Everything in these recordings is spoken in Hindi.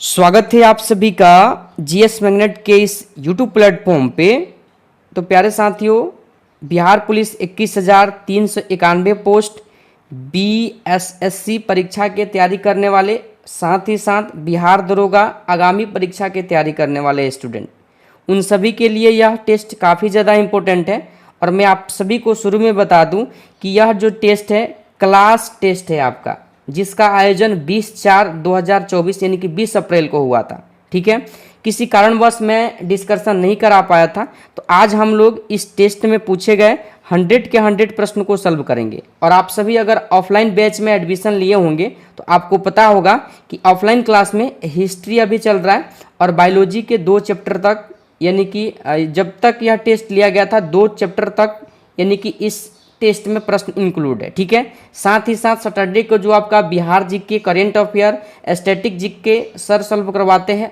स्वागत है आप सभी का जीएस मैग्नेट के इस यूट्यूब प्लेटफॉर्म पे। तो प्यारे साथियों, बिहार पुलिस 21,391 पोस्ट बीएसएससी परीक्षा की तैयारी करने वाले, साथ ही साथ बिहार दरोगा आगामी परीक्षा की तैयारी करने वाले स्टूडेंट, उन सभी के लिए यह टेस्ट काफ़ी ज़्यादा इम्पोर्टेंट है। और मैं आप सभी को शुरू में बता दूं कि यह जो टेस्ट है क्लास टेस्ट है आपका, जिसका आयोजन 20/4/2024 यानी कि 20 अप्रैल को हुआ था। ठीक है, किसी कारणवश मैं डिस्कशन नहीं करा पाया था, तो आज हम लोग इस टेस्ट में पूछे गए 100 के 100 प्रश्न को सॉल्व करेंगे। और आप सभी अगर ऑफलाइन बैच में एडमिशन लिए होंगे तो आपको पता होगा कि ऑफलाइन क्लास में हिस्ट्री अभी चल रहा है और बायोलॉजी के 2 चैप्टर तक, यानी कि जब तक यह टेस्ट लिया गया था 2 चैप्टर तक, यानी कि इस टेस्ट में प्रश्न इंक्लूड है। ठीक है, साथ ही साथ सैटरडे को जो आपका Bihar GK, current affair, static GK sir solve करवाते हैं,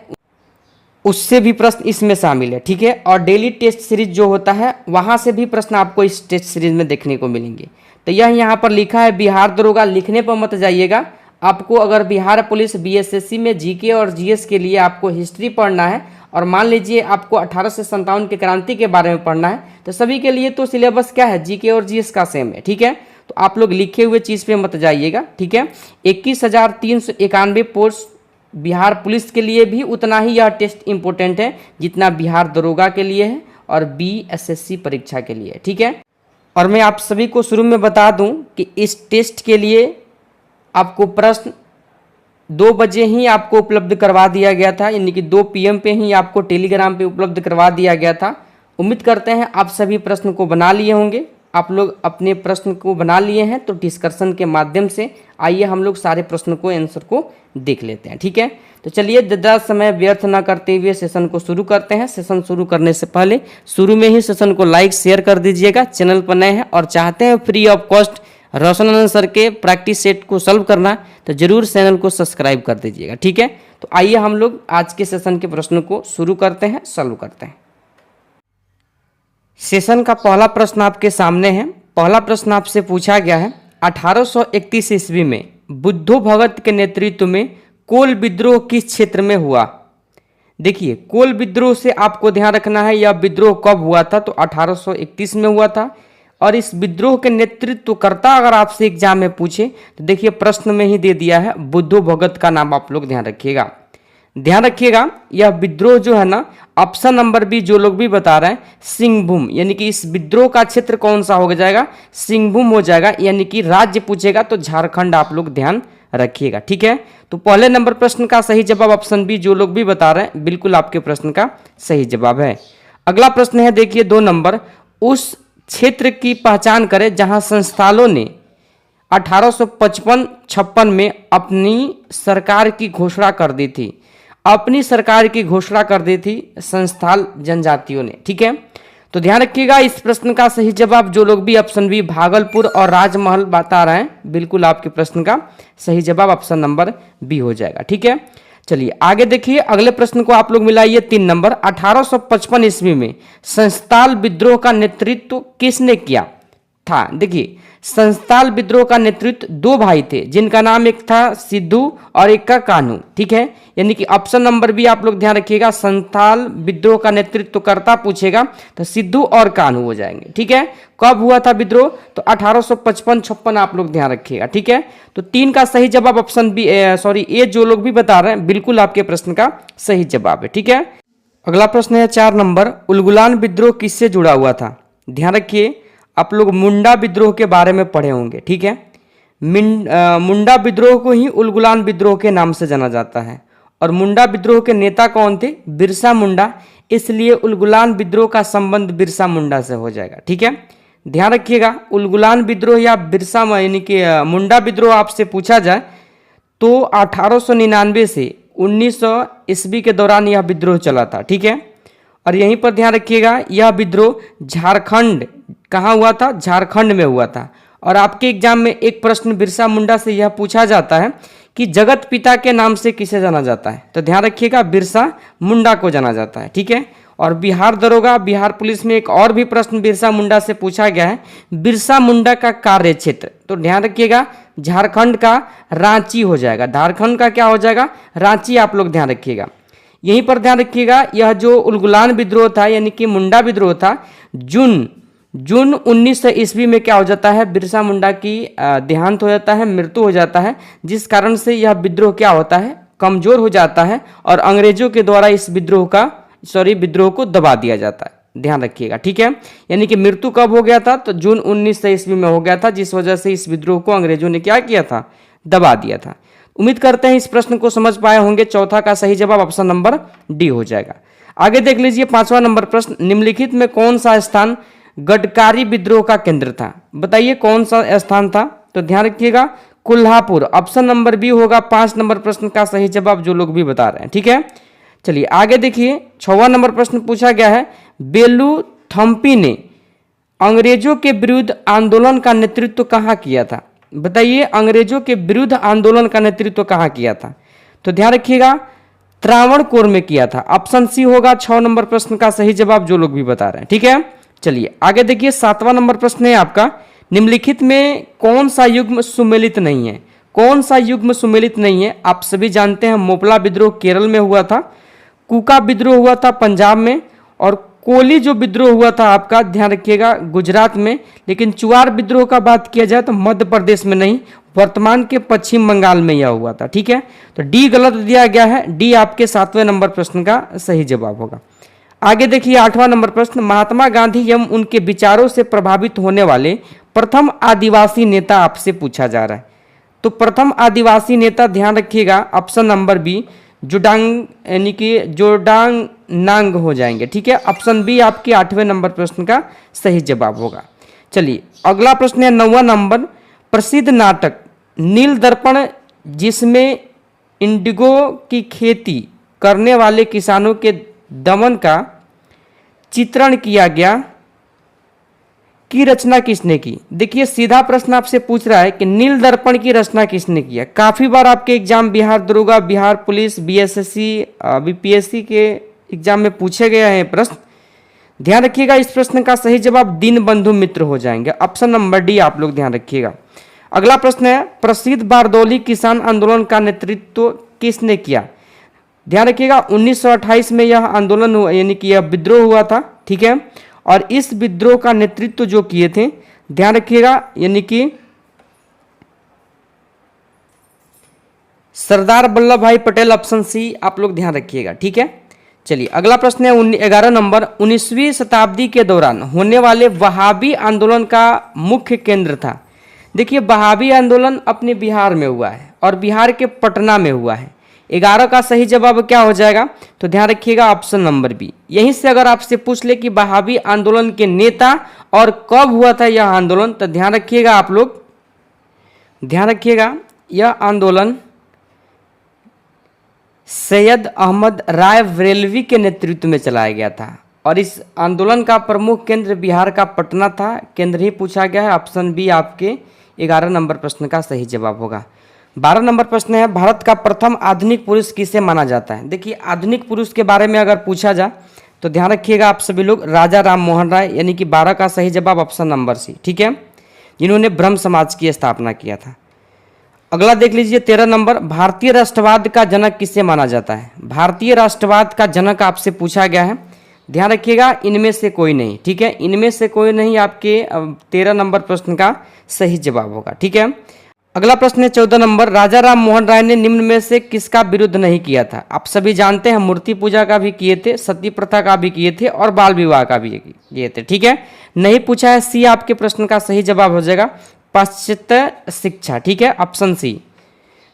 उससे भी प्रश्न इसमें शामिल है। ठीक है, और डेली टेस्ट सीरीज जो होता है वहां से भी प्रश्न आपको इस टेस्ट सीरीज में देखने को मिलेंगे। तो यह यहाँ पर लिखा है बिहार दरोगा, लिखने पर मत जाइएगा। आपको अगर बिहार पुलिस बीएसएससी में जीके और जीएस के लिए आपको हिस्ट्री पढ़ना है और मान लीजिए आपको 1857 के क्रांति के बारे में पढ़ना है, तो सभी के लिए तो सिलेबस क्या है, जीके और जीएस का सेम है। ठीक है, तो आप लोग लिखे हुए चीज़ पे मत जाइएगा। ठीक है, 21,391 पोस्ट बिहार पुलिस के लिए भी उतना ही यह टेस्ट इम्पोर्टेंट है जितना बिहार दरोगा के लिए है और बीएसएससी परीक्षा के लिए। ठीक है, और मैं आप सभी को शुरू में बता दूं कि इस टेस्ट के लिए आपको प्रश्न 2 बजे ही आपको उपलब्ध करवा दिया गया था, यानी कि 2 PM पे ही आपको टेलीग्राम पे उपलब्ध करवा दिया गया था। उम्मीद करते हैं आप सभी प्रश्न को बना लिए होंगे। आप लोग अपने प्रश्न को बना लिए हैं तो डिस्कशन के माध्यम से आइए हम लोग सारे प्रश्न को, आंसर को देख लेते हैं। ठीक है, तो चलिए ज़्यादा समय व्यर्थ न करते हुए सेशन को शुरू करते हैं। सेशन शुरू करने से पहले शुरू में ही सेशन को लाइक शेयर कर दीजिएगा। चैनल पर नए हैं और चाहते हैं free of cost Roshanand sir के प्रैक्टिस सेट को सॉल्व करना, तो जरूर चैनल को सब्सक्राइब कर दीजिएगा। ठीक है, तो आइए हम लोग आज के सेशन के प्रश्नों को शुरू करते हैं, सॉल्व करते हैं। सेशन का पहला प्रश्न आपके सामने है। पहला प्रश्न आपसे पूछा गया है, 1831 ईस्वी में बुद्धो भगत के नेतृत्व में कोल विद्रोह किस क्षेत्र में हुआ? देखिए, कोल विद्रोह से आपको ध्यान रखना है यह विद्रोह कब हुआ था, तो 1831 में हुआ था। और इस विद्रोह के नेतृत्वकर्ता अगर आपसे एग्जाम में पूछे तो देखिए प्रश्न में ही दे दिया है, बुद्धो भगत का नाम आप लोग ध्यान रखिएगा। ध्यान रखिएगा, यह विद्रोह जो है ना, ऑप्शन नंबर बी जो लोग भी बता रहे हैं सिंहभूम, यानी कि इस विद्रोह का क्षेत्र कौन सा हो जाएगा, सिंहभूम हो जाएगा। यानी कि राज्य पूछेगा तो झारखंड आप लोग ध्यान रखिएगा। ठीक है, तो पहले नंबर प्रश्न का सही जवाब ऑप्शन बी जो लोग भी बता रहे हैं, बिल्कुल आपके प्रश्न का सही जवाब है। अगला प्रश्न है, देखिए 2 नंबर, उस क्षेत्र की पहचान करें जहां संस्थानों ने 1855-56 में अपनी सरकार की घोषणा कर दी थी। अपनी सरकार की घोषणा कर दी थी संस्थाल जनजातियों ने। ठीक है, तो ध्यान रखिएगा इस प्रश्न का सही जवाब जो लोग भी ऑप्शन बी भागलपुर और राजमहल बता रहे हैं, बिल्कुल आपके प्रश्न का सही जवाब ऑप्शन नंबर बी हो जाएगा। ठीक है, चलिए आगे देखिए, अगले प्रश्न को आप लोग मिलाइए 3 नंबर, 1855 ईस्वी में संस्थाल विद्रोह का नेतृत्व किसने किया था? देखिए, संस्थाल विद्रोह का नेतृत्व 2 भाई थे जिनका नाम एक था सिद्धू और एक का कान्हू। ठीक है, यानी कि ऑप्शन नंबर भी आप लोग ध्यान रखिएगा, संस्थाल विद्रोह का नेतृत्वकर्ता पूछेगा तो सिद्धू और कान्हू हो जाएंगे। ठीक है, कब हुआ था विद्रोह, तो 1855-56 आप लोग ध्यान रखिएगा। ठीक है, तो 3 का सही जवाब ऑप्शन बी, ए जो लोग भी बता रहे हैं, बिल्कुल आपके प्रश्न का सही जवाब है। ठीक है, अगला प्रश्न है 4 नंबर, उलगुलान विद्रोह किससे जुड़ा हुआ था? ध्यान रखिए, आप लोग मुंडा विद्रोह के बारे में पढ़े होंगे। ठीक है, मुंडा विद्रोह को ही उलगुलान विद्रोह के नाम से जाना जाता है और मुंडा विद्रोह के नेता कौन थे? बिरसा मुंडा, इसलिए उलगुलान विद्रोह का संबंध बिरसा मुंडा से हो जाएगा। ठीक है, ध्यान रखिएगा, उलगुलान विद्रोह या बिरसा यानी कि मुंडा विद्रोह आपसे पूछा जाए तो 1899 से 1900 ईस्वी के दौरान यह विद्रोह चला था। ठीक है, और यहीं पर ध्यान रखिएगा यह विद्रोह झारखंड, कहाँ हुआ था? झारखंड में हुआ था। और आपके एग्जाम में एक प्रश्न बिरसा मुंडा से यह पूछा जाता है कि जगत पिता के नाम से किसे जाना जाता है, तो ध्यान रखिएगा बिरसा मुंडा को जाना जाता है। ठीक है, और बिहार दरोगा, बिहार पुलिस में एक और भी प्रश्न बिरसा मुंडा से पूछा गया है, बिरसा मुंडा का कार्य क्षेत्र, तो ध्यान रखिएगा झारखंड का रांची हो जाएगा। झारखंड का क्या हो जाएगा? रांची, आप लोग ध्यान रखिएगा। यहीं पर ध्यान रखिएगा, यह जो उलगुलान विद्रोह था यानी कि मुंडा विद्रोह था, जून 1900 ईस्वी में क्या हो जाता है, बिरसा मुंडा की देहांत हो जाता है, मृत्यु हो जाता है, जिस कारण से यह विद्रोह क्या होता है, कमजोर हो जाता है और अंग्रेजों के द्वारा इस विद्रोह को दबा दिया जाता है। ध्यान रखिएगा, ठीक है। यानी कि मृत्यु कब हो गया था? तो जून 1900 ईस्वी में हो गया था, जिस वजह से इस विद्रोह को अंग्रेजों ने क्या किया था, दबा दिया था। उम्मीद करते हैं इस प्रश्न को समझ पाए होंगे। चौथा का सही जवाब ऑप्शन नंबर डी हो जाएगा। आगे देख लीजिए 5वां नंबर प्रश्न, निम्नलिखित में कौन सा स्थान गडकारी विद्रोह का केंद्र था? बताइए कौन सा स्थान था? तो ध्यान रखिएगा कोल्हापुर, ऑप्शन नंबर बी होगा 5 नंबर प्रश्न का सही जवाब, जो लोग भी बता रहे हैं, ठीक है। चलिए आगे देखिए 6वां नंबर प्रश्न पूछा गया है, बेलूथम्पी ने अंग्रेजों के विरुद्ध आंदोलन का नेतृत्व कहाँ किया था? बताइए अंग्रेजों के विरुद्ध आंदोलन का नेतृत्व कहाँ किया था? तो ध्यान रखिएगा त्रावणकोर में किया था, ऑप्शन सी होगा 6 नंबर प्रश्न का सही जवाब, जो लोग भी बता रहे हैं, ठीक है। चलिए आगे देखिए 7वां नंबर प्रश्न है आपका, निम्नलिखित में कौन सा युग्म सुमेलित नहीं है? कौन सा युग्म सुमेलित नहीं है? आप सभी जानते हैं मोपला विद्रोह केरल में हुआ था, कुका विद्रोह हुआ था पंजाब में, और कोली जो विद्रोह हुआ था आपका, ध्यान रखिएगा, गुजरात में। लेकिन चुआर विद्रोह का बात किया जाए तो मध्य प्रदेश में नहीं, वर्तमान के पश्चिम बंगाल में यह हुआ था, ठीक है। तो डी गलत दिया गया है, डी आपके 7वें नंबर प्रश्न का सही जवाब होगा। आगे देखिए 8वां नंबर प्रश्न, महात्मा गांधी एवं उनके विचारों से प्रभावित होने वाले प्रथम आदिवासी नेता आपसे पूछा जा रहा है। तो प्रथम आदिवासी नेता ध्यान रखिएगा ऑप्शन नंबर बी जोडांग यानी कि जोडांगनांग हो जाएंगे, ठीक है। ऑप्शन बी आपके 8वें नंबर प्रश्न का सही जवाब होगा। चलिए अगला प्रश्न है 9वां नंबर, प्रसिद्ध नाटक नील दर्पण जिसमें इंडिगो की खेती करने वाले किसानों के दमन का चित्रण किया गया की रचना किसने की? देखिए सीधा प्रश्न आपसे पूछ रहा है कि नील दर्पण की रचना किसने किया। काफी बार आपके एग्जाम बिहार दरोगा, बिहार पुलिस, बीएसएससी, बीपीएससी के एग्जाम में पूछे गए हैं प्रश्न। ध्यान रखिएगा इस प्रश्न का सही जवाब दीनबंधु मित्र हो जाएंगे, ऑप्शन नंबर डी आप लोग ध्यान रखिएगा। अगला प्रश्न है, प्रसिद्ध बारदौली किसान आंदोलन का नेतृत्व किसने किया? ध्यान रखिएगा 1928 में यह आंदोलन हुआ, यानी कि यह विद्रोह हुआ था, ठीक है। और इस विद्रोह का नेतृत्व जो किए थे, ध्यान रखिएगा, यानी कि सरदार वल्लभ भाई पटेल, ऑप्शन सी आप लोग ध्यान रखिएगा, ठीक है। चलिए अगला प्रश्न है 11 नंबर, 19वीं शताब्दी के दौरान होने वाले वहाबी आंदोलन का मुख्य केंद्र था। देखिए वहाबी आंदोलन अपने बिहार में हुआ है और बिहार के पटना में हुआ है। 11 का सही जवाब क्या हो जाएगा? तो ध्यान रखिएगा ऑप्शन नंबर बी। यहीं से अगर आपसे पूछ ले कि वहाबी आंदोलन के नेता और कब हुआ था यह आंदोलन, तो ध्यान रखिएगा आप लोग, ध्यान रखिएगा यह आंदोलन सैयद अहमद राय बरेलवी के नेतृत्व में चलाया गया था और इस आंदोलन का प्रमुख केंद्र बिहार का पटना था। केंद्र ही पूछा गया है, ऑप्शन बी आपके 11 नंबर प्रश्न का सही जवाब होगा। 12 नंबर प्रश्न है, भारत का प्रथम आधुनिक पुरुष किसे माना जाता है? देखिए आधुनिक पुरुष के बारे में अगर पूछा जाए तो ध्यान रखिएगा आप सभी लोग, राजा राम मोहन राय, यानी कि 12 का सही जवाब ऑप्शन नंबर सी, ठीक है, जिन्होंने ब्रह्म समाज की स्थापना किया था। अगला देख लीजिए 13 नंबर, भारतीय राष्ट्रवाद का जनक किसे माना जाता है? भारतीय राष्ट्रवाद का जनक आपसे पूछा गया है। ध्यान रखिएगा इनमें से कोई नहीं, ठीक है, इनमें से कोई नहीं आपके 13 नंबर प्रश्न का सही जवाब होगा, ठीक है। अगला प्रश्न है 14 नंबर, राजा राम मोहन राय ने निम्न में से किसका विरोध नहीं किया था? आप सभी जानते हैं मूर्ति पूजा का भी किए थे, सती प्रथा का भी किए थे और बाल विवाह का भी किए थे, ठीक है। नहीं पूछा है, सी आपके प्रश्न का सही जवाब हो जाएगा, पाश्चात्य शिक्षा, ठीक है, ऑप्शन सी।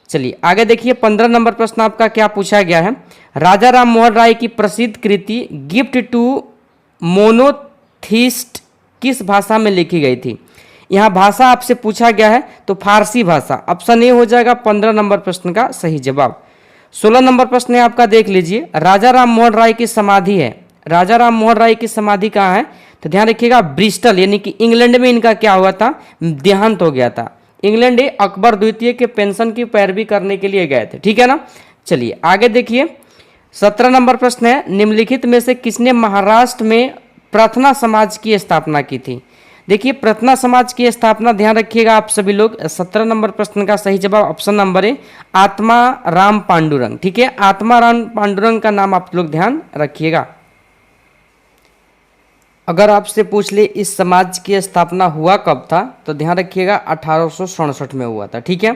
चलिए आगे देखिए 15 नंबर प्रश्न आपका क्या पूछा गया है, राजा राम मोहन राय की प्रसिद्ध कृति गिफ्ट टू मोनोथिस्ट किस भाषा में लिखी गई थी? यहाँ भाषा आपसे पूछा गया है तो फारसी भाषा, ऑप्शन ए हो जाएगा 15 नंबर प्रश्न का सही जवाब। 16 नंबर प्रश्न है आपका, देख लीजिए, राजा राम मोहन राय की समाधि है, राजा राम मोहन राय की समाधि कहाँ है? तो ध्यान रखिएगा ब्रिस्टल, यानी कि इंग्लैंड में इनका क्या हुआ था, देहांत हो गया था। इंग्लैंड अकबर द्वितीय के पेंशन की पैरवी करने के लिए गए थे, ठीक है ना। चलिए आगे देखिए 17 नंबर प्रश्न है, निम्नलिखित में से किसने महाराष्ट्र में प्रार्थना समाज की स्थापना की थी। देखिए प्रार्थना समाज की स्थापना, ध्यान रखिएगा आप सभी लोग, 17 नंबर प्रश्न का सही जवाब ऑप्शन नंबर है आत्मा राम पांडुरंग। ठीक है, आत्मा राम पांडुरंग का नाम आप लोग ध्यान रखिएगा। अगर आपसे पूछ ले इस समाज की स्थापना हुआ कब था, तो ध्यान रखिएगा 1867 में हुआ था। ठीक है,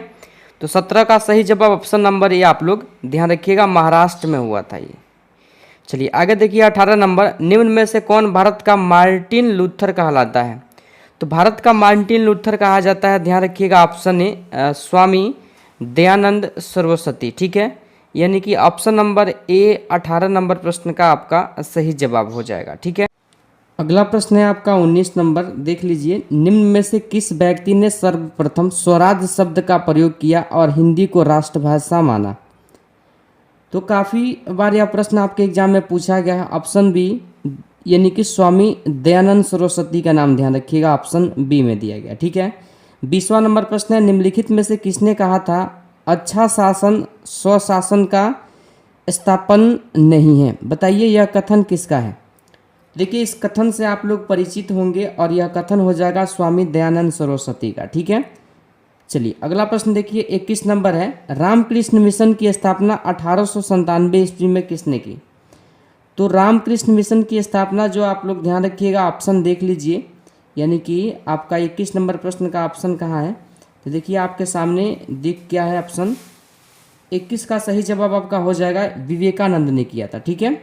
तो 17 का सही जवाब ऑप्शन नंबर ए आप लोग ध्यान रखिएगा, महाराष्ट्र में हुआ था ये। चलिए आगे देखिए 18 नंबर, निम्न में से कौन भारत का मार्टिन लूथर कहलाता है। तो भारत का मार्टिन लूथर कहा जाता है, ध्यान रखिएगा ऑप्शन ए स्वामी दयानंद सरस्वती। ठीक है, यानी कि ऑप्शन नंबर ए 18 नंबर प्रश्न का आपका सही जवाब हो जाएगा। ठीक है, अगला प्रश्न है आपका 19 नंबर, देख लीजिए, निम्न में से किस व्यक्ति ने सर्वप्रथम स्वराज शब्द का प्रयोग किया और हिंदी को राष्ट्रभाषा माना। तो काफ़ी बार यह प्रश्न आपके एग्जाम में पूछा गया है। ऑप्शन बी यानी कि स्वामी दयानंद सरस्वती का नाम ध्यान रखिएगा, ऑप्शन बी में दिया गया। ठीक है, 20वां नंबर प्रश्न है, निम्नलिखित में से किसने कहा था अच्छा शासन स्वशासन का स्थापन नहीं है। बताइए यह कथन किसका है। देखिए इस कथन से आप लोग परिचित होंगे और यह कथन हो जाएगा स्वामी दयानंद सरस्वती का। ठीक है, चलिए अगला प्रश्न देखिए 21 नंबर है, रामकृष्ण मिशन की स्थापना 1897 ईस्वी में किसने की। तो रामकृष्ण मिशन की स्थापना जो आप लोग ध्यान रखिएगा ऑप्शन देख लीजिए, यानी कि आपका 21 नंबर प्रश्न का ऑप्शन कहाँ है। तो देखिए आपके सामने दिख क्या है, ऑप्शन 21 का सही जवाब आपका हो जाएगा विवेकानंद ने किया था। ठीक है,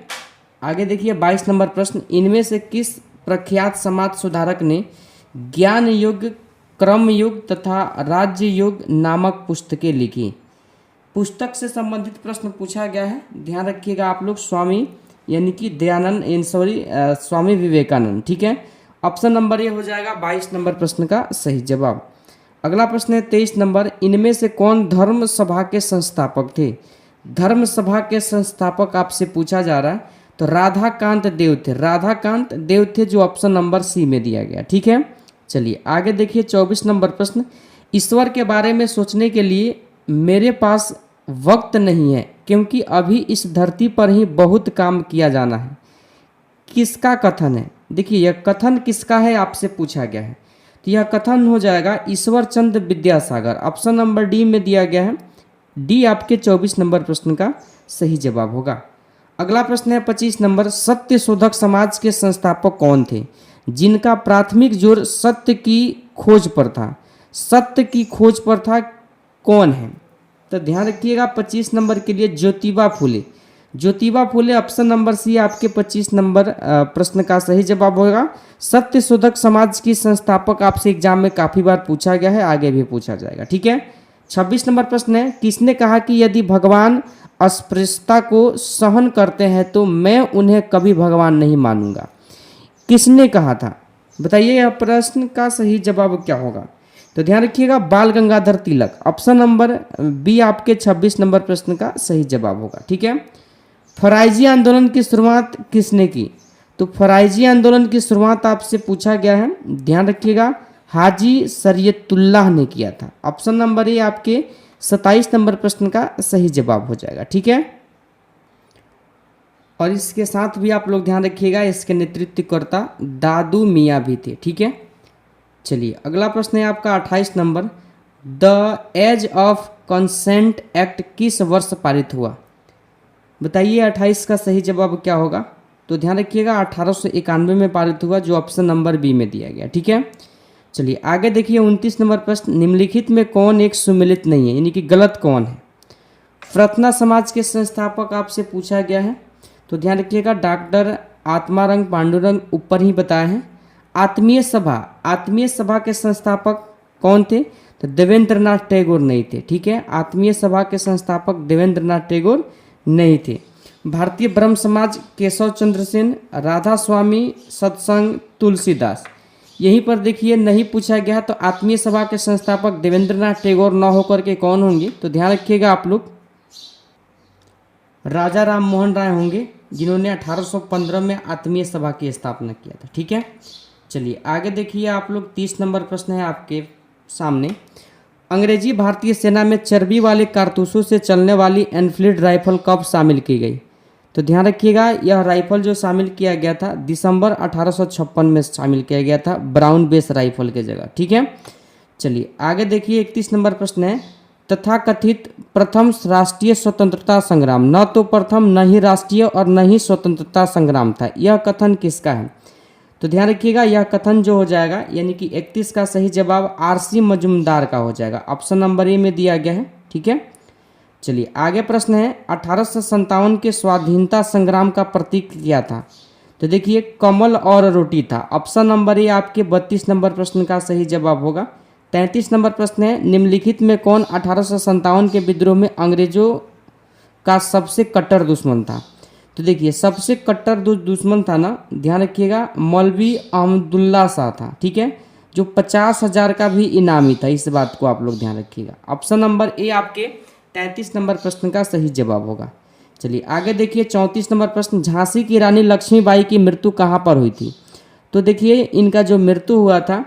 आगे देखिए 22 नंबर प्रश्न, इनमें से किस प्रख्यात समाज सुधारक ने ज्ञान युग क्रम युग तथा राज्य युग नामक पुस्तकें लिखी। पुस्तक से संबंधित प्रश्न पूछा गया है, ध्यान रखिएगा आप लोग, स्वामी यानी कि दयानंद स्वामी विवेकानंद। ठीक है, ऑप्शन नंबर ये हो जाएगा 22 नंबर प्रश्न का सही जवाब। अगला प्रश्न है 23 नंबर, इनमें से कौन धर्म सभा के संस्थापक थे। धर्म सभा के संस्थापक आपसे पूछा जा रहा है, तो राधाकांत देव थे, राधाकांत देव थे, जो ऑप्शन नंबर सी में दिया गया। ठीक है, चलिए आगे देखिए 24 नंबर प्रश्न, ईश्वर के बारे में सोचने के लिए मेरे पास वक्त नहीं है क्योंकि अभी इस धरती पर ही बहुत काम किया जाना है। किसका कथन है। देखिए यह कथन किसका है आपसे पूछा गया है, तो यह कथन हो जाएगा Ishwar Chandra Vidyasagar, option number D में दिया गया है। डी आपके 24 नंबर प्रश्न का सही जवाब होगा। अगला प्रश्न है 25 नंबर, सत्य शोधक समाज के संस्थापक कौन थे जिनका प्राथमिक जोर सत्य की खोज पर था। सत्य की खोज पर था, कौन है। तो ध्यान रखिएगा 25 नंबर के लिए Jyotiba Phule, Jyotiba Phule option number C आपके 25 नंबर प्रश्न का सही जवाब होगा। सत्य शोधक समाज की संस्थापक आपसे एग्जाम में काफ़ी बार पूछा गया है, आगे भी पूछा जाएगा। ठीक है, 26 नंबर प्रश्न है, किसने कहा कि यदि भगवान अस्पृश्यता को सहन करते हैं तो मैं उन्हें कभी भगवान नहीं मानूंगा। किसने कहा था, बताइए यह प्रश्न का सही जवाब क्या होगा। तो ध्यान रखिएगा बाल Gangadhar Tilak, option number B आपके 26 नंबर प्रश्न का सही जवाब होगा। ठीक है, फराइजी आंदोलन की शुरुआत किसने की। तो फराइजी आंदोलन की शुरुआत आपसे पूछा गया है, ध्यान रखिएगा हाजी शरीयतुल्लाह ने किया था। ऑप्शन नंबर ए आपके 27 नंबर प्रश्न का सही जवाब हो जाएगा। ठीक है, और इसके साथ भी आप लोग ध्यान रखिएगा इसके नेतृत्वकर्ता दादू मियाँ भी थे। ठीक है, चलिए अगला प्रश्न है आपका 28 number, the age of consent act किस वर्ष पारित हुआ। बताइए 28 का सही जवाब क्या होगा। तो ध्यान रखिएगा 1891 में पारित हुआ, जो ऑप्शन नंबर बी में दिया गया। ठीक है, चलिए आगे देखिए 29 नंबर प्रश्न, निम्नलिखित में कौन एक सुमिलित नहीं है, यानी कि गलत कौन है। प्रार्थना समाज के संस्थापक आपसे पूछा गया है, तो ध्यान रखिएगा डॉक्टर आत्मारंग पांडुरंग ऊपर ही बताए हैं। आत्मीय सभा के संस्थापक कौन थे, तो देवेंद्रनाथ टैगोर नहीं थे। ठीक है, आत्मीय सभा के संस्थापक देवेंद्रनाथ टैगोर नहीं थे। भारतीय ब्रह्म समाज केशव चंद्र सेन, राधा स्वामी सत्संग तुलसीदास, यहीं पर देखिए नहीं पूछा गया, तो आत्मीय सभा के संस्थापक देवेंद्रनाथ टैगोर न होकर के कौन होंगे। तो ध्यान रखिएगा आप लोग राजा राम मोहन राय होंगे, जिन्होंने 1815 में आत्मीय सभा की स्थापना किया था। ठीक है, चलिए आगे देखिए आप लोग 30 नंबर प्रश्न है आपके सामने, अंग्रेजी भारतीय सेना में चर्बी वाले कारतूसों से चलने वाली एनफील्ड राइफल कब शामिल की गई। तो ध्यान रखिएगा यह राइफल जो शामिल किया गया था दिसंबर 1856 में शामिल किया गया था ब्राउन बेस राइफल के जगह। ठीक है, चलिए आगे देखिए 31 नंबर प्रश्न है, तथाकथित प्रथम राष्ट्रीय स्वतंत्रता संग्राम, न तो प्रथम न ही राष्ट्रीय और न ही स्वतंत्रता संग्राम था, यह कथन किसका है? तो ध्यान रखिएगा यह कथन जो हो जाएगा यानी कि 31 का सही जवाब आरसी मजूमदार का हो जाएगा, ऑप्शन नंबर ए में दिया गया है। ठीक है, चलिए आगे प्रश्न है 1857 के स्वाधीनता संग्राम का प्रतीक क्या था? तो देखिए कमल और रोटी था, ऑप्शन नंबर ए आपके 32 नंबर प्रश्न का सही जवाब होगा। 33 नंबर प्रश्न है, निम्नलिखित में कौन 1857 के विद्रोह में अंग्रेजों का सबसे कट्टर दुश्मन था? तो देखिए सबसे कट्टर दुश्मन था ना, ध्यान रखिएगा मौलवी अहमदुल्ला शाह था। ठीक है, जो 50,000 का भी इनामी था, इस बात को आप लोग ध्यान रखिएगा। ऑप्शन नंबर ए आपके 33 नंबर प्रश्न का सही जवाब होगा। चलिए आगे देखिए 34 नंबर प्रश्न, झांसी की रानी लक्ष्मीबाई की मृत्यु कहाँ पर हुई थी? तो देखिए इनका जो मृत्यु हुआ था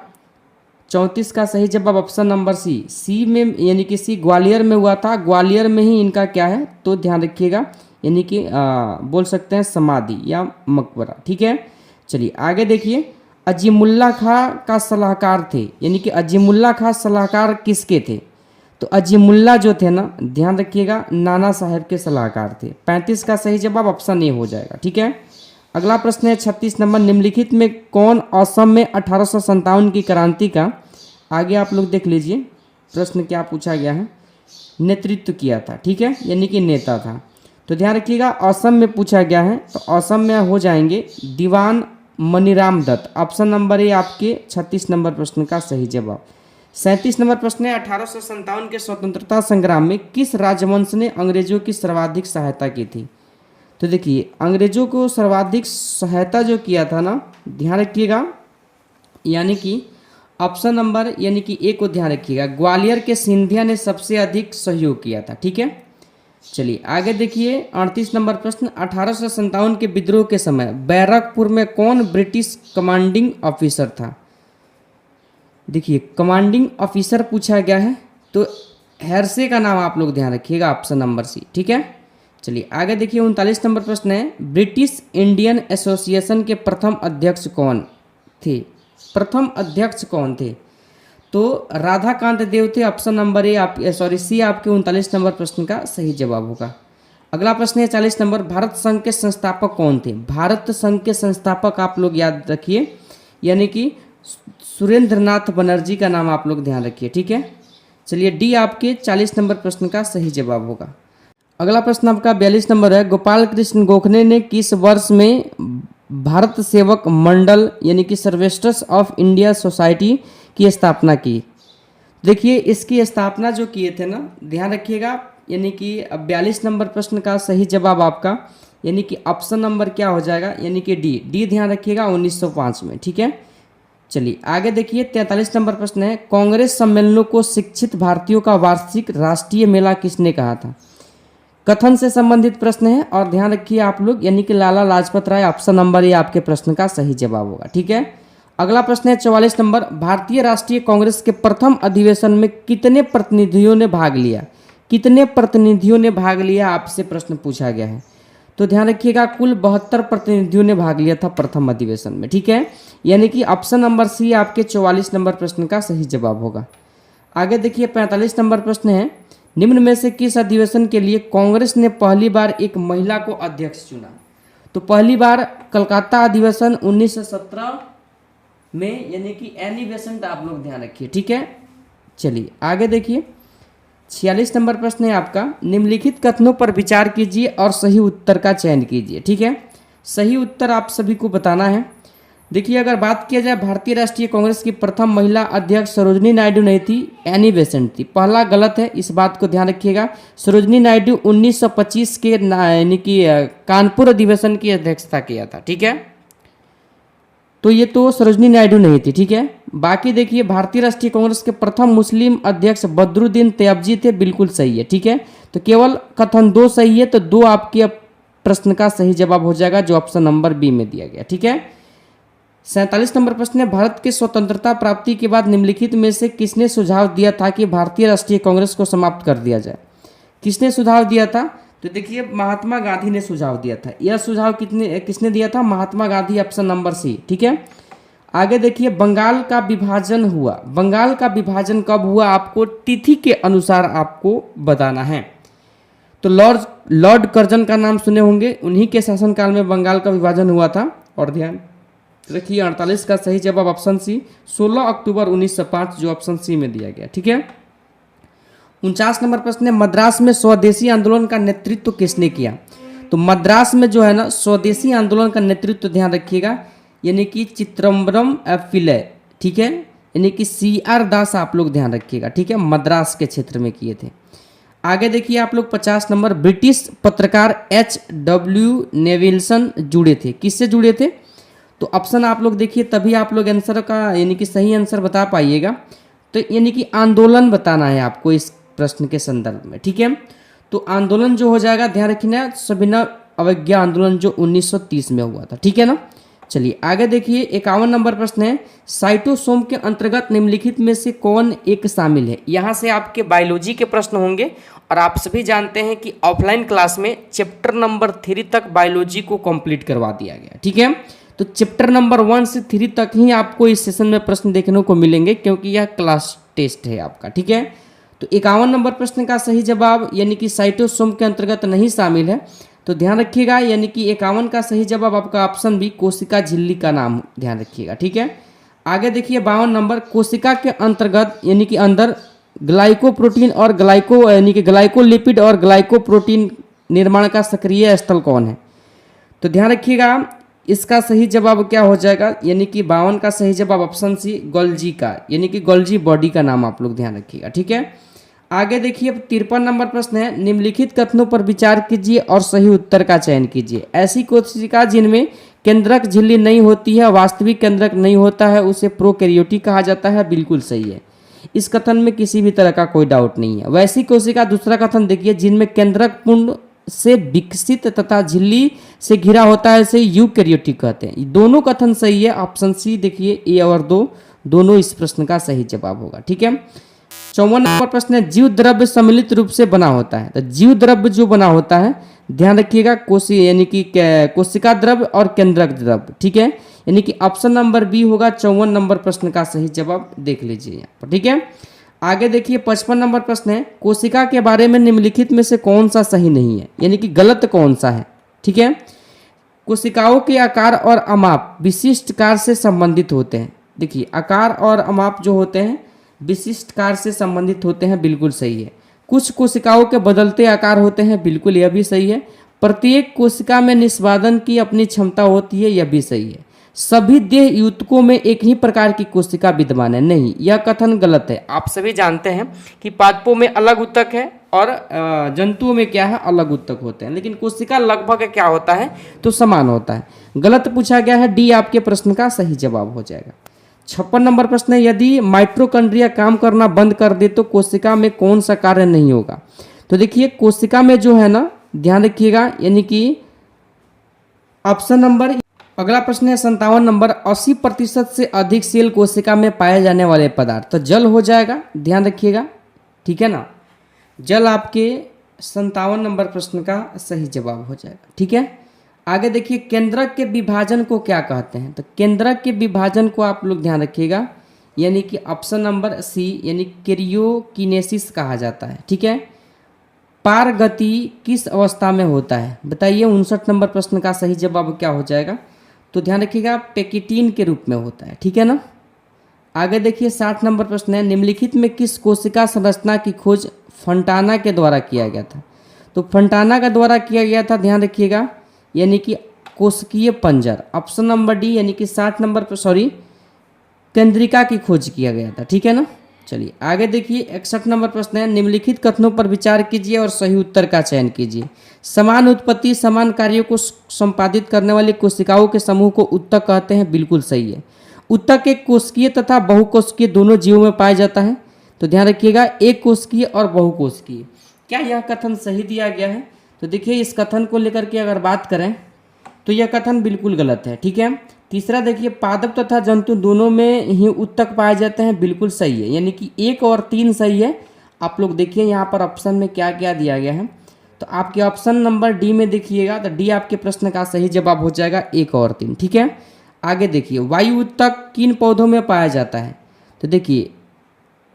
34 का सही जवाब ऑप्शन नंबर सी में यानी कि सी ग्वालियर में हुआ था। ग्वालियर में ही इनका क्या है तो ध्यान रखिएगा यानी कि बोल सकते हैं समाधि या मकबरा। ठीक है, चलिए आगे देखिए अजीमुल्ला खां का सलाहकार थे, यानी कि अजीमुल्ला खां सलाहकार किसके थे? तो अजीमुल्ला जो थे ना, ध्यान रखिएगा नाना साहब के सलाहकार थे। 35 का सही जवाब ऑप्शन ए हो जाएगा। ठीक है, अगला प्रश्न है 36 नंबर, निम्नलिखित में कौन असम में 1857 की क्रांति का, आगे आप लोग देख लीजिए प्रश्न क्या पूछा गया है, नेतृत्व किया था। ठीक है, यानी कि नेता था। तो ध्यान रखिएगा असम में पूछा गया है, तो असम में हो जाएंगे Dewan Maniram Dutta, option number A आपके 36 नंबर प्रश्न का सही जवाब। 37 नंबर प्रश्न है 1857 के स्वतंत्रता संग्राम में किस राजवंश ने अंग्रेजों की सर्वाधिक सहायता की थी? तो देखिए अंग्रेजों को सर्वाधिक सहायता जो किया था ना, ध्यान रखिएगा यानी कि ऑप्शन नंबर यानी कि ए को ध्यान रखिएगा, ग्वालियर के सिंधिया ने सबसे अधिक सहयोग किया था। ठीक है, चलिए आगे देखिए 38 नंबर प्रश्न, 1857 के विद्रोह के समय बैरकपुर में कौन ब्रिटिश कमांडिंग ऑफिसर था? देखिए कमांडिंग ऑफिसर पूछा गया है, तो हेरसे का नाम आप लोग ध्यान रखिएगा, ऑप्शन नंबर सी। ठीक है, चलिए आगे देखिए 39 नंबर प्रश्न है, ब्रिटिश इंडियन एसोसिएशन के प्रथम अध्यक्ष कौन थे? प्रथम अध्यक्ष कौन थे? तो राधाकांत देव थे, ऑप्शन नंबर ए आप सी आपके 39 नंबर प्रश्न का सही जवाब होगा। अगला प्रश्न है 40 नंबर, भारत संघ के संस्थापक कौन थे? भारत संघ के संस्थापक आप लोग याद रखिए यानी कि सुरेंद्रनाथ बनर्जी का नाम आप लोग ध्यान रखिए। ठीक है, चलिए डी आपके 40 नंबर प्रश्न का सही जवाब होगा। अगला प्रश्न आपका 42 नंबर है, गोपाल कृष्ण गोखले ने किस वर्ष में भारत सेवक मंडल यानी कि सर्वेस्टर्स ऑफ इंडिया सोसाइटी की स्थापना की? देखिए इसकी स्थापना जो किए थे ना, ध्यान रखिएगा यानी कि 42 नंबर प्रश्न का सही जवाब आपका यानी कि ऑप्शन नंबर क्या हो जाएगा यानी कि डी ध्यान रखिएगा 1905 में। ठीक है, चलिए आगे देखिए 43 नंबर प्रश्न है, कांग्रेस सम्मेलनों को शिक्षित भारतीयों का वार्षिक राष्ट्रीय मेला किसने कहा था? कथन से संबंधित प्रश्न है और ध्यान रखिए आप लोग यानी कि Lala Lajpat Rai, option number A आपके प्रश्न का सही जवाब होगा। ठीक है, अगला प्रश्न है 44 नंबर, भारतीय राष्ट्रीय कांग्रेस के प्रथम अधिवेशन में कितने प्रतिनिधियों ने भाग लिया? कितने प्रतिनिधियों ने भाग लिया आपसे प्रश्न पूछा गया है। तो ध्यान रखिएगा कुल 72 प्रतिनिधियों ने भाग लिया था प्रथम अधिवेशन में। ठीक है, यानी कि ऑप्शन नंबर सी आपके 44 नंबर प्रश्न का सही जवाब होगा। आगे देखिए 45 नंबर प्रश्न है, निम्न में से किस अधिवेशन के लिए कांग्रेस ने पहली बार एक महिला को अध्यक्ष चुना? तो पहली बार कलकत्ता अधिवेशन 1917 में यानी कि एनी बेसेंट आप लोग ध्यान रखिए। ठीक है, चलिए आगे देखिए 46 नंबर प्रश्न है आपका, निम्नलिखित कथनों पर विचार कीजिए और सही उत्तर का चयन कीजिए। ठीक है, सही उत्तर आप सभी को बताना है। देखिए अगर बात किया जाए भारतीय राष्ट्रीय कांग्रेस की प्रथम महिला अध्यक्ष सरोजनी नायडू नहीं थी, एनी बेसेंट थी। पहला गलत है, इस बात को ध्यान रखिएगा। सरोजनी नायडू 1925 के यानी कि कानपुर अधिवेशन की अध्यक्षता किया था। ठीक है, तो ये तो सरोजनी नायडू नहीं थी। ठीक है, बाकी देखिए भारतीय राष्ट्रीय कांग्रेस के प्रथम मुस्लिम अध्यक्ष बदरुद्दीन तैयबजी थे, बिल्कुल सही है। ठीक है, तो केवल कथन 2 सही है, तो 2 आपके प्रश्न का सही जवाब हो जाएगा जो ऑप्शन नंबर बी में दिया गया। ठीक है, 47 नंबर प्रश्न है, भारत की स्वतंत्रता प्राप्ति के बाद निम्नलिखित में से किसने सुझाव दिया था कि भारतीय राष्ट्रीय कांग्रेस को समाप्त कर दिया जाए? किसने सुझाव दिया था? तो देखिए महात्मा गांधी ने सुझाव दिया था। यह सुझाव किसने दिया था? Mahatma Gandhi, option number C. ठीक है, आगे देखिए बंगाल का विभाजन हुआ। बंगाल का विभाजन कब हुआ आपको तिथि के अनुसार आपको बताना है। तो लॉर्ड कर्जन का नाम सुने होंगे, उन्हीं के शासनकाल में बंगाल का विभाजन हुआ था। और ध्यान रखिए 48 का सही जवाब ऑप्शन सी 16 अक्टूबर 1905 जो ऑप्शन सी में दिया गया। ठीक है, 49 नंबर प्रश्न है मद्रास में स्वदेशी आंदोलन का नेतृत्व किसने किया? तो मद्रास में जो है ना स्वदेशी आंदोलन का नेतृत्व ध्यान रखिएगा यानी कि चिदम्बरम फिले। ठीक है, यानी कि CR दास आप लोग ध्यान रखिएगा। ठीक है, मद्रास के क्षेत्र में किए थे। आगे देखिए आप लोग 50 नंबर ब्रिटिश पत्रकार HW नेविल्सन जुड़े थे। किससे जुड़े थे? तो ऑप्शन आप लोग देखिए तभी आप लोग आंसर का यानी कि सही आंसर बता पाइएगा। तो यानी कि आंदोलन बताना है आपको इस प्रश्न के संदर्भ में। ठीक है, तो आंदोलन जो हो जाएगा ध्यान रखना सविनय अवज्ञा आंदोलन जो 1930 में हुआ था। ठीक है ना, चलिए आगे देखिए 51 नंबर प्रश्न है साइटोसोम के अंतर्गत निम्नलिखित में से कौन एक शामिल है? यहाँ से आपके बायोलॉजी के प्रश्न होंगे और आप सभी जानते हैं कि ऑफलाइन क्लास में चैप्टर नंबर 3 तक बायोलॉजी को कंप्लीट करवा दिया गया। ठीक है, तो चैप्टर नंबर 1 से 3 तक ही आपको इस सेशन में प्रश्न देखने को मिलेंगे क्योंकि यह क्लास टेस्ट है आपका। ठीक है, तो 51 नंबर प्रश्न का सही जवाब यानी कि साइटोसोम के अंतर्गत नहीं शामिल है। तो ध्यान रखिएगा यानी कि 51 का सही जवाब आपका ऑप्शन बी कोशिका झिल्ली का नाम ध्यान रखिएगा। ठीक है, आगे देखिए 52 नंबर कोशिका के अंतर्गत यानी कि अंदर ग्लाइकोप्रोटीन और यानी कि ग्लाइकोलिपिड और ग्लाइकोप्रोटीन निर्माण का सक्रिय स्थल कौन है? तो ध्यान रखिएगा इसका सही जवाब क्या हो जाएगा यानी कि 52 का सही जवाब ऑप्शन सी गोल्जी का यानी कि गोल्जी बॉडी का नाम आप लोग ध्यान रखिएगा। ठीक है, आगे देखिए अब 53 नंबर प्रश्न है निम्नलिखित कथनों पर विचार कीजिए और सही उत्तर का चयन कीजिए। ऐसी कोशिका जिनमें केंद्रक झिल्ली नहीं होती है, वास्तविक केंद्रक नहीं होता है, उसे प्रोकैरियोटिक कहा जाता है। बिल्कुल सही है, इस कथन में किसी भी तरह का कोई डाउट नहीं है। वैसी कोशिका दूसरा कथन देखिए जिनमें केंद्रक पूर्ण से विकसित तथा झिल्ली से घिरा होता है इसे यूकैरियोटिक कहते हैं। दोनों कथन सही है, ऑप्शन सी देखिए ए और दो दोनों इस प्रश्न का सही जवाब होगा। ठीक है, 54 नंबर प्रश्न है जीव द्रव्य सम्मिलित रूप से बना होता है। तो जीव द्रव्य जो बना होता है ध्यान रखिएगा यानी कि कोशिका द्रव्य और केंद्रक द्रव्य। ठीक है, यानी कि ऑप्शन नंबर बी होगा 54 नंबर प्रश्न का सही जवाब देख लीजिए यहाँ पर। ठीक है, आगे देखिए 55 नंबर प्रश्न है कोशिका के बारे में निम्नलिखित में से कौन सा सही नहीं है यानी कि गलत कौन सा है? ठीक है, कोशिकाओं के आकार और अमाप विशिष्ट कार्य से संबंधित होते हैं। देखिए आकार और अमाप जो होते हैं विशिष्ट कार्य से संबंधित होते हैं, बिल्कुल सही है। कुछ कोशिकाओं के बदलते आकार होते हैं, बिल्कुल यह भी सही है। प्रत्येक कोशिका में निष्पादन की अपनी क्षमता होती है, यह भी सही है। सभी देह युतकों में एक ही प्रकार की कोशिका विद्यमान है, नहीं, यह कथन गलत है। आप सभी जानते हैं कि पादपों में अलग उत्तक है और जंतुओं में क्या है अलग उत्तक होते हैं, लेकिन कोशिका लगभग क्या होता है तो समान होता है। गलत पूछा गया है, डी आपके प्रश्न का सही जवाब हो जाएगा। 56 नंबर प्रश्न है यदि माइटोकॉन्ड्रिया काम करना बंद कर दे तो कोशिका में कौन सा कार्य नहीं होगा? तो देखिए कोशिका में जो है ना ध्यान रखिएगा यानी कि ऑप्शन नंबर। अगला प्रश्न है 57 नंबर 80% से अधिक सेल कोशिका में पाए जाने वाले पदार्थ। तो जल हो जाएगा, ध्यान रखिएगा। ठीक है ना, जल आपके 57 नंबर प्रश्न का सही जवाब हो जाएगा। ठीक है, आगे देखिए केंद्रक के विभाजन को क्या कहते हैं? तो केंद्रक के विभाजन को आप लोग ध्यान रखिएगा यानी कि ऑप्शन नंबर सी यानी कैरियोकिनेसिस कहा जाता है। ठीक है, पार गति किस अवस्था में होता है बताइए? 59 नंबर प्रश्न का सही जवाब क्या हो जाएगा? तो ध्यान रखिएगा पेकिटीन के रूप में होता है। ठीक है ना, आगे देखिए 60 नंबर प्रश्न है निम्नलिखित में किस कोशिका संरचना की खोज फंटाना के द्वारा किया गया था? तो फंटाना के द्वारा किया गया था, ध्यान रखिएगा यानी कि कोशिकीय पंजर। ऑप्शन नंबर डी यानी कि 60 नंबर पर केंद्रिका की खोज किया गया था। ठीक है ना, चलिए आगे देखिए 61 नंबर प्रश्न है निम्नलिखित कथनों पर विचार कीजिए और सही उत्तर का चयन कीजिए। समान उत्पत्ति समान कार्यों को संपादित करने वाली कोशिकाओं के समूह को उत्तक कहते हैं, बिल्कुल सही है। उत्तक एक कोशिकीय तथा बहुकोशिकीय दोनों जीवों में पाया जाता है। तो ध्यान रखिएगा एक कोशिकीय और बहुकोशिकीय। क्या यह कथन सही दिया गया है? तो देखिए इस कथन को लेकर के अगर बात करें तो यह कथन बिल्कुल गलत है। ठीक है, तीसरा देखिए पादप तथा जंतु दोनों में ही उत्तक पाए जाते हैं, बिल्कुल सही है यानी कि 1 और 3 सही है। आप लोग देखिए यहाँ पर ऑप्शन में क्या क्या दिया गया है। तो आपके ऑप्शन नंबर डी में देखिएगा, तो डी आपके प्रश्न का सही जवाब हो जाएगा 1 और 3। ठीक है, आगे देखिए, वायु ऊतक किन पौधों में पाया जाता है? तो देखिए,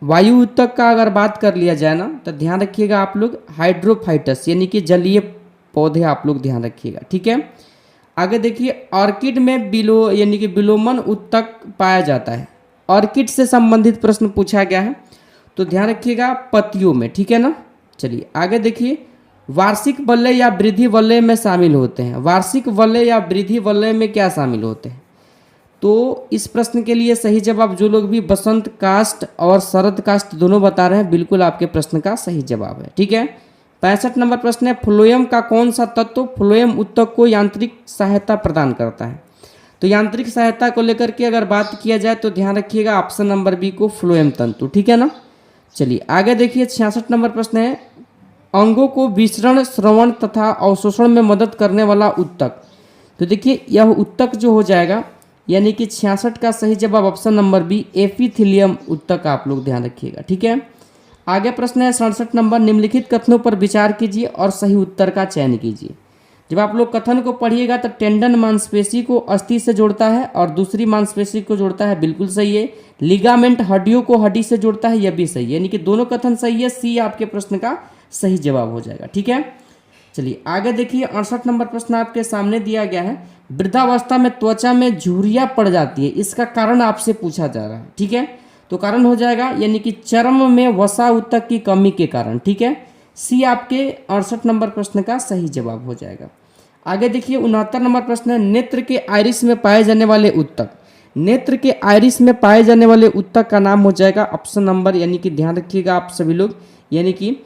वायु ऊतक का अगर बात कर लिया जाए ना, तो ध्यान रखिएगा आप लोग, हाइड्रोफाइटस यानी कि जलीय पौधे आप लोग ध्यान रखिएगा। ठीक है, आगे देखिए, ऑर्किड में बिलो यानी कि बिलोमन ऊतक पाया जाता है। ऑर्किड से संबंधित प्रश्न पूछा गया है, तो ध्यान रखिएगा पत्तियों में। ठीक है ना, चलिए आगे देखिए, वार्षिक वलय या वृद्धि वलय में शामिल होते हैं। वार्षिक वलय या वृद्धि वलय में क्या शामिल होते हैं? तो इस प्रश्न के लिए सही जवाब जो लोग भी वसंत काष्ठ और शरद काष्ठ दोनों बता रहे हैं, बिल्कुल आपके प्रश्न का सही जवाब है। ठीक है, 65 नंबर प्रश्न है, फ्लोएम का कौन सा तत्व फ्लोएम ऊतक को यांत्रिक सहायता प्रदान करता है? तो यांत्रिक सहायता को लेकर के अगर बात किया जाए तो ध्यान रखिएगा ऑप्शन नंबर बी को, फ्लोएम तंतु। ठीक है ना, चलिए आगे देखिए, 66 नंबर प्रश्न है, अंगों को विसरण, श्रवण तथा अवशोषण में मदद करने वाला ऊतक। तो देखिए, यह ऊतक जो हो जाएगा यानी कि 66 का सही जवाब ऑप्शन नंबर बी, एपिथेलियम ऊतक आप लोग ध्यान रखिएगा। ठीक है, आगे प्रश्न है 67 नंबर, निम्नलिखित कथनों पर विचार कीजिए और सही उत्तर का चयन कीजिए। जब आप लोग कथन को पढ़िएगा तो टेंडन मांसपेशी को अस्थि से जोड़ता है और दूसरी मांसपेशी को जोड़ता है, बिल्कुल सही है। लिगामेंट हड्डियों को हड्डी से जोड़ता है, यह भी सही है, यानी कि दोनों कथन सही है। सी आपके प्रश्न का सही जवाब हो जाएगा। ठीक है, चलिए आगे देखिए, 68 नंबर प्रश्न आपके सामने दिया गया है, वृद्धावस्था में त्वचा में झुर्रियाँ पड़ जाती है, इसका कारण आपसे पूछा जा रहा है। ठीक है, तो कारण हो जाएगा यानी कि चर्म में वसा ऊतक की कमी के कारण। ठीक है, सी आपके 68 नंबर प्रश्न का सही जवाब हो जाएगा। आगे देखिए, 69 नंबर प्रश्न है, नेत्र के आइरिस में पाए जाने वाले ऊतक। नेत्र के आइरिस में पाए जाने वाले ऊतक का नाम हो जाएगा ऑप्शन नंबर, यानी कि ध्यान रखिएगा आप सभी लोग, यानी कि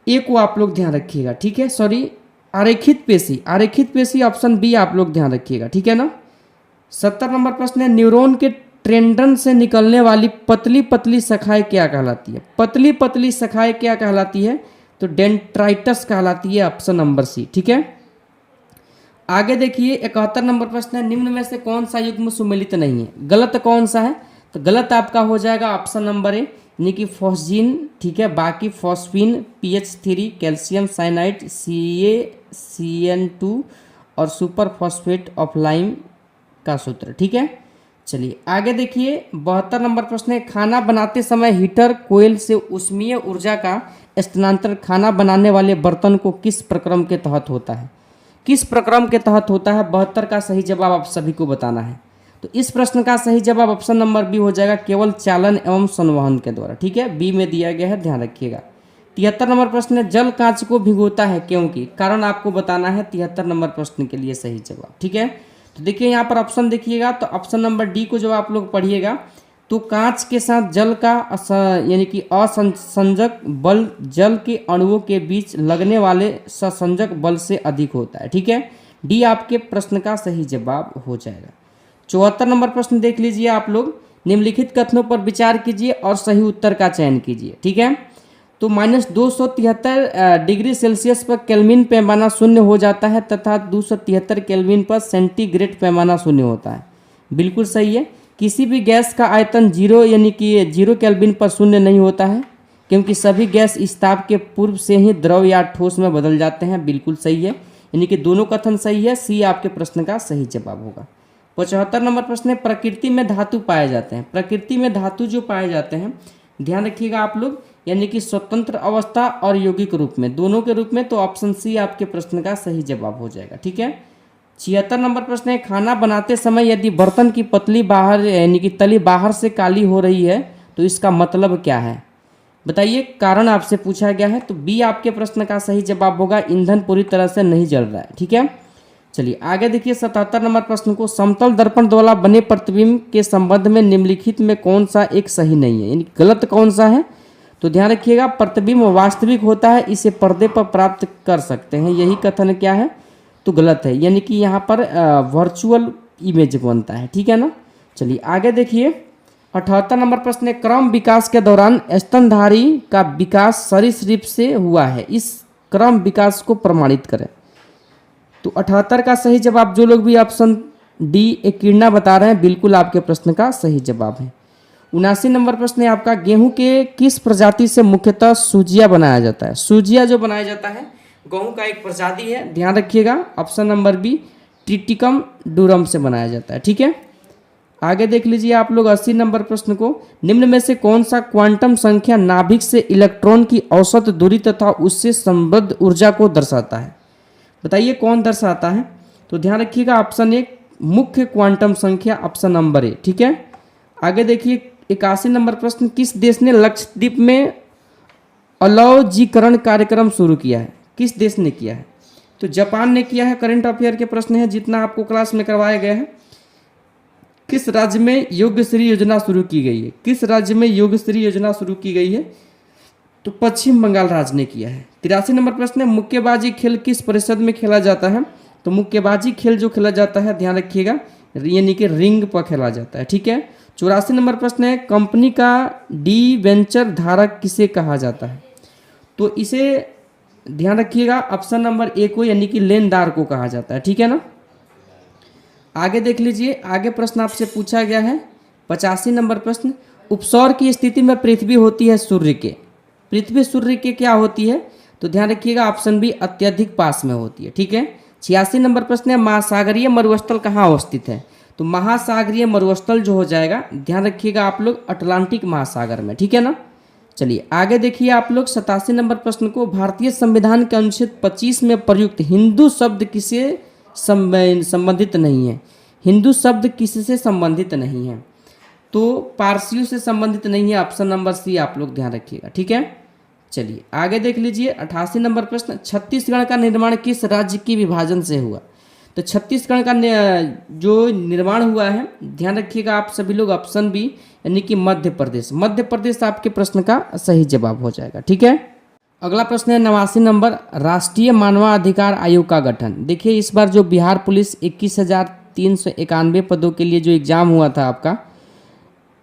ए को आप लोग ध्यान रखिएगा। ठीक है, सॉरी, आरेखित पेशी, आरेखित पेशी ऑप्शन बी आप लोग ध्यान रखिएगा। ठीक है ना, 70 नंबर प्रश्न है, न्यूरॉन के टेंडन से निकलने वाली पतली पतली शाखाएं क्या कहलाती है? पतली पतली शाखाएं क्या कहलाती है? तो डेंड्राइटस कहलाती है, ऑप्शन नंबर सी। ठीक है, आगे देखिए, 71 नंबर प्रश्न है, निम्न में से कौन सा युग्म सुमेलित नहीं है? गलत कौन सा है? तो गलत आपका हो जाएगा ऑप्शन नंबर ए, यानी कि फॉस्जीन। ठीक है, बाकी phosphine, PH3, calcium cyanide, CaCN2 और सुपर फॉस्फेट ऑफ लाइम का सूत्र। ठीक है, चलिए आगे देखिए, 72 नंबर प्रश्न है, खाना बनाते समय हीटर कोयल से उष्मीय ऊर्जा का स्थानांतरण खाना बनाने वाले बर्तन को किस प्रक्रम के तहत होता है? किस प्रक्रम के तहत होता है? 72 का सही जवाब आप सभी को बताना है। तो इस प्रश्न का सही जवाब ऑप्शन नंबर बी हो जाएगा, केवल चालन एवं संवहन के द्वारा। ठीक है, बी में दिया गया है, ध्यान रखिएगा। 73 नंबर प्रश्न है, जल कांच को भिगोता है क्योंकि? कारण आपको बताना है 73 नंबर प्रश्न के लिए सही जवाब। ठीक है, तो देखिए यहाँ पर ऑप्शन देखिएगा, तो ऑप्शन नंबर डी को जब आप लोग पढ़िएगा तो कांच के साथ जल का यानी कि असंसंजक बल जल के अणुओं के बीच लगने वाले ससंजक बल से अधिक होता है। ठीक है, डी आपके प्रश्न का सही जवाब हो जाएगा। 74 नंबर प्रश्न देख लीजिए आप लोग, निम्नलिखित कथनों पर विचार कीजिए और सही उत्तर का चयन कीजिए। ठीक है, तो -273 डिग्री सेल्सियस पर केल्विन पैमाना शून्य हो जाता है तथा 273 केल्विन पर सेंटीग्रेड पैमाना शून्य होता है, बिल्कुल सही है। किसी भी गैस का आयतन 0 यानी कि 0 केल्विन पर शून्य नहीं होता है, क्योंकि सभी गैस इस ताप के पूर्व से ही द्रव या ठोस में बदल जाते हैं, बिल्कुल सही है, यानी कि दोनों कथन सही है। सी आपके प्रश्न का सही जवाब होगा। 75 नंबर प्रश्न है, प्रकृति में धातु पाए जाते हैं। प्रकृति में धातु जो पाए जाते हैं, ध्यान रखिएगा आप लोग, यानी कि स्वतंत्र अवस्था और यौगिक रूप में, दोनों के रूप में, तो ऑप्शन सी आपके प्रश्न का सही जवाब हो जाएगा। ठीक है, 76 नंबर प्रश्न है, खाना बनाते समय यदि बर्तन की पतली बाहर यानी कि तली बाहर से काली हो रही है तो इसका मतलब क्या है? बताइए, कारण आपसे पूछा गया है, तो बी आपके प्रश्न का सही जवाब होगा, ईंधन पूरी तरह से नहीं जल रहा है। ठीक है, चलिए आगे देखिए, 77 नंबर प्रश्न को, समतल दर्पण द्वारा बने प्रतिबिंब के संबंध में निम्नलिखित में कौन सा एक सही नहीं है, यानी गलत कौन सा है? तो ध्यान रखिएगा, प्रतिबिंब वास्तविक होता है, इसे पर्दे पर प्राप्त कर सकते हैं, यही कथन क्या है? तो गलत है, यानी कि यहाँ पर वर्चुअल इमेज बनता है। ठीक है ना, चलिए आगे देखिए, 78 नंबर प्रश्न है, क्रम विकास के दौरान स्तनधारी का विकास सरीसृप से हुआ है, इस क्रम विकास को प्रमाणित करें। तो 78 का सही जवाब जो लोग भी ऑप्शन डी एकिडना बता रहे हैं, बिल्कुल आपके प्रश्न का सही जवाब है। 79 नंबर प्रश्न है आपका, गेहूं के किस प्रजाति से मुख्यतः सूजिया बनाया जाता है? सूजिया जो बनाया जाता है गेहूं का एक प्रजाति है, ध्यान रखिएगा। ऑप्शन नंबर बी ट्रिटिकम डूरम से बनाया जाता है, ठीक है। आगे देख लीजिए आप लोग 80 नंबर प्रश्न को, निम्न में से कौन सा क्वांटम संख्या नाभिक से इलेक्ट्रॉन की औसत दूरी तथा उससे संबद्ध ऊर्जा को दर्शाता है? बताइए कौन दर्शाता है? तो ध्यान रखिएगा ऑप्शन एक मुख्य क्वांटम संख्या, ऑप्शन नंबर ए, ठीक है। आगे देखिए 81 नंबर प्रश्न, किस देश ने लक्षद्वीप में अलौजीकरण कार्यक्रम शुरू किया है? किस देश ने किया है? तो जापान ने किया है। करंट अफेयर के प्रश्न है जितना आपको क्लास में करवाया गया है। किस राज्य में योगश्री योजना शुरू की गई है? किस राज्य में योगश्री योजना शुरू की गई है? तो पश्चिम बंगाल राज्य ने किया है। 83 नंबर प्रश्न है, मुक्केबाजी खेल किस परिषद में खेला जाता है? तो मुक्केबाजी खेल जो खेला जाता है, ध्यान रखिएगा, यानी कि रिंग पर खेला जाता है, ठीक है। 84 नंबर प्रश्न है, कंपनी का डिवेंचर धारक किसे कहा जाता है? तो इसे ध्यान रखिएगा ऑप्शन नंबर ए को, यानी कि लेनदार को कहा जाता है, ठीक है ना। आगे देख लीजिए, आगे प्रश्न आपसे पूछा गया है 85 नंबर प्रश्न, उपसौर की स्थिति में पृथ्वी होती है सूर्य के, पृथ्वी सूर्य के क्या होती है? तो ध्यान रखिएगा ऑप्शन बी अत्यधिक पास में होती है, ठीक है। 86 नंबर प्रश्न है, महासागरीय मरुस्थल कहाँ अवस्थित है? तो महासागरीय मरुस्थल जो हो जाएगा, ध्यान रखिएगा आप लोग, अटलांटिक महासागर में, ठीक है ना। चलिए आगे देखिए आप लोग 87 नंबर प्रश्न को, भारतीय संविधान के अनुच्छेद 25 में प्रयुक्त हिंदू शब्द किसे संबंधित नहीं है? हिंदू शब्द किससे संबंधित नहीं है? तो पारसियों से संबंधित नहीं है, ऑप्शन नंबर सी आप लोग ध्यान रखिएगा, ठीक है। चलिए आगे देख लीजिए 88 नंबर प्रश्न, छत्तीसगढ़ का निर्माण किस राज्य के विभाजन से हुआ? तो छत्तीसगढ़ का जो निर्माण हुआ है, ध्यान रखिएगा आप सभी लोग, ऑप्शन बी, यानी कि मध्य प्रदेश। मध्य प्रदेश आपके प्रश्न का सही जवाब हो जाएगा, ठीक है। अगला प्रश्न है 89 नंबर, राष्ट्रीय मानवाधिकार आयोग का गठन। देखिए इस बार जो बिहार पुलिस 21,391 पदों के लिए जो एग्जाम हुआ था आपका,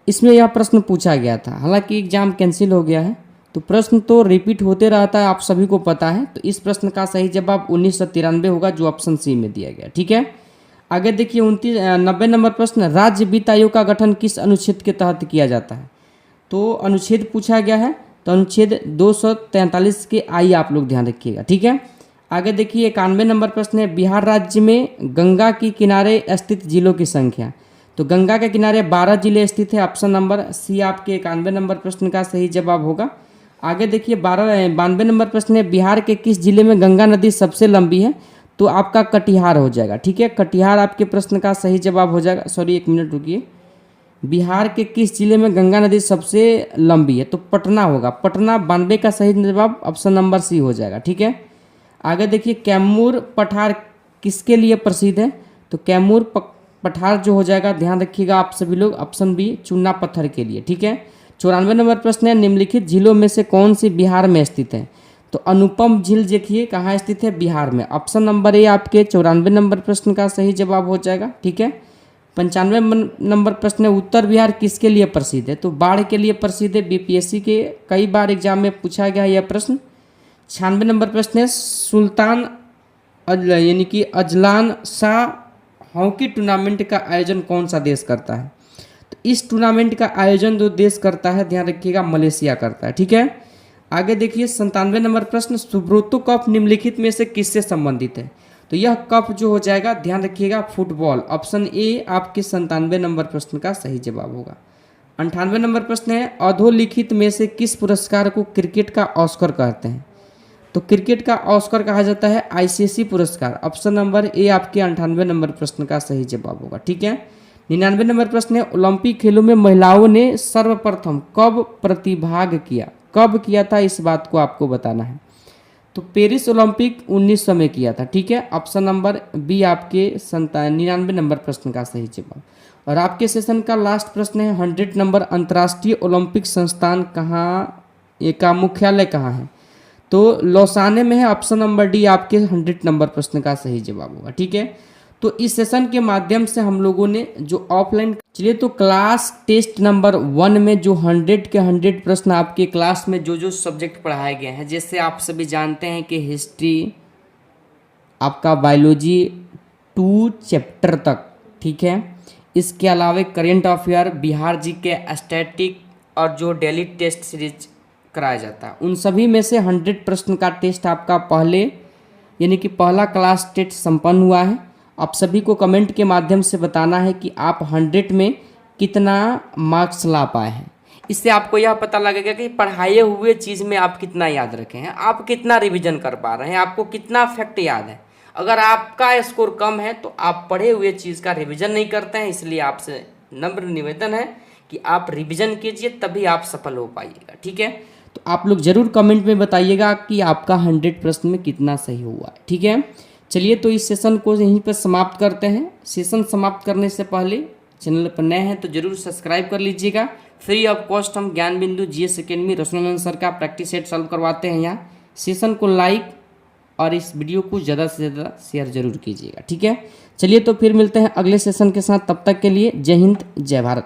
इसमें यह प्रश्न पूछा गया था। हालांकि एग्जाम कैंसिल हो गया है, तो प्रश्न तो रिपीट होते रहता है, आप सभी को पता है। तो इस प्रश्न का सही जवाब 1993 होगा, जो ऑप्शन सी में दिया गया, ठीक है। आगे देखिए 90 नंबर प्रश्न, राज्य वित्त आयोग का गठन किस अनुच्छेद के तहत किया जाता है? तो अनुच्छेद पूछा गया है, तो अनुच्छेद 243 के आई आप लोग ध्यान रखिएगा, ठीक है। आगे देखिए 91 नंबर प्रश्न है, बिहार राज्य में गंगा के किनारे स्थित जिलों की संख्या। तो गंगा के किनारे 12 जिले स्थित है, ऑप्शन नंबर सी आपके 91 नंबर प्रश्न का सही जवाब होगा। आगे देखिए 92 नंबर प्रश्न है, बिहार के किस जिले में गंगा नदी सबसे लंबी है? तो आपका कटिहार हो जाएगा, ठीक है। कटिहार आपके प्रश्न का सही जवाब हो जाएगा। सॉरी एक मिनट रुकिए, बिहार के किस जिले में गंगा नदी सबसे लंबी है? तो पटना होगा, पटना 92 का सही जवाब ऑप्शन नंबर सी हो जाएगा, ठीक है। आगे देखिए कैमूर पठार किसके लिए प्रसिद्ध है? तो कैमूर पठार जो हो जाएगा, ध्यान रखिएगा आप सभी लोग, ऑप्शन बी चूना पत्थर के लिए, ठीक है। 94 नंबर प्रश्न है, निम्नलिखित झीलों में से कौन सी बिहार में स्थित है? तो अनुपम झील देखिए कहाँ स्थित है? बिहार में, ऑप्शन नंबर ए आपके 94 नंबर प्रश्न का सही जवाब हो जाएगा, ठीक है। 95 नंबर प्रश्न है, उत्तर बिहार किसके लिए प्रसिद्ध है? तो बाढ़ के लिए प्रसिद्ध है, बीपीएससी के कई बार एग्जाम में पूछा गया यह प्रश्न। 96 नंबर प्रश्न है, सुल्तान यानी कि अजलान शाह हॉकी टूर्नामेंट का आयोजन कौन सा देश करता है? तो इस टूर्नामेंट का आयोजन जो देश करता है, ध्यान रखिएगा, मलेशिया करता है, ठीक है। आगे देखिए 97 नंबर प्रश्न, सुब्रोतो कप निम्नलिखित में से किससे संबंधित है? तो यह कप जो हो जाएगा, ध्यान रखिएगा, फुटबॉल, ऑप्शन ए आपके 97 नंबर प्रश्न का सही जवाब होगा। 98 नंबर प्रश्न है, अधोलिखित में से किस पुरस्कार को क्रिकेट का ऑस्कर कहते हैं? तो क्रिकेट का ऑस्कर कहा जाता है आईसीसी पुरस्कार, ऑप्शन नंबर ए आपके 98 नंबर प्रश्न का सही जवाब होगा, ठीक है। 99 नंबर प्रश्न है, ओलंपिक खेलों में महिलाओं ने सर्वप्रथम कब प्रतिभाग किया? कब किया था, इस बात को आपको बताना है। तो पेरिस ओलंपिक 1900 में किया था, ठीक है। ऑप्शन नंबर बी आपके 99 नंबर प्रश्न का सही जवाब। और आपके सेशन का लास्ट प्रश्न है 100 नंबर, अंतर्राष्ट्रीय ओलंपिक संस्थान कहाँ का मुख्यालय कहाँ है? तो लौसाने में है, ऑप्शन नंबर डी आपके 100 नंबर प्रश्न का सही जवाब होगा, ठीक है। तो इस सेशन के माध्यम से हम लोगों ने जो ऑफलाइन, चलिए तो क्लास टेस्ट नंबर 1 में जो 100 के 100 प्रश्न आपके क्लास में जो जो सब्जेक्ट पढ़ाए गए हैं, जैसे आप सभी जानते हैं कि हिस्ट्री, आपका बायोलॉजी 2 चैप्टर तक, ठीक है, इसके अलावा करेंट अफेयर, बिहार जी के स्टैटिक और जो डेली टेस्ट सीरीज कराया जाता है उन सभी में से 100 प्रश्न का टेस्ट आपका पहले यानी कि पहला क्लास टेस्ट संपन्न हुआ है। आप सभी को कमेंट के माध्यम से बताना है कि आप 100 में कितना मार्क्स ला पाए हैं। इससे आपको यह पता लगेगा कि पढ़ाए हुए चीज़ में आप कितना याद रखे हैं, आप कितना रिवीजन कर पा रहे हैं, आपको कितना फैक्ट याद है। अगर आपका स्कोर कम है तो आप पढ़े हुए चीज़ का रिवीजन नहीं करते हैं, इसलिए आपसे नम्र निवेदन है कि आप रिवीजन कीजिए, तभी आप सफल हो पाइएगा। ठीक है, तो आप लोग ज़रूर कमेंट में बताइएगा कि आपका 100 प्रश्न में कितना सही हुआ है। ठीक है, चलिए तो इस सेशन को यहीं पर समाप्त करते हैं। सेशन समाप्त करने से पहले चैनल पर नए हैं तो जरूर सब्सक्राइब कर लीजिएगा। फ्री ऑफ कॉस्ट हम ज्ञान बिंदु जीएस एकेडमी रसोनंदन सर का प्रैक्टिस सेट सॉल्व करवाते हैं यहाँ। सेशन को लाइक और इस वीडियो को ज़्यादा से ज़्यादा शेयर जरूर कीजिएगा। ठीक है, चलिए तो फिर मिलते हैं अगले सेशन के साथ। तब तक के लिए जय हिंद, जय भारत।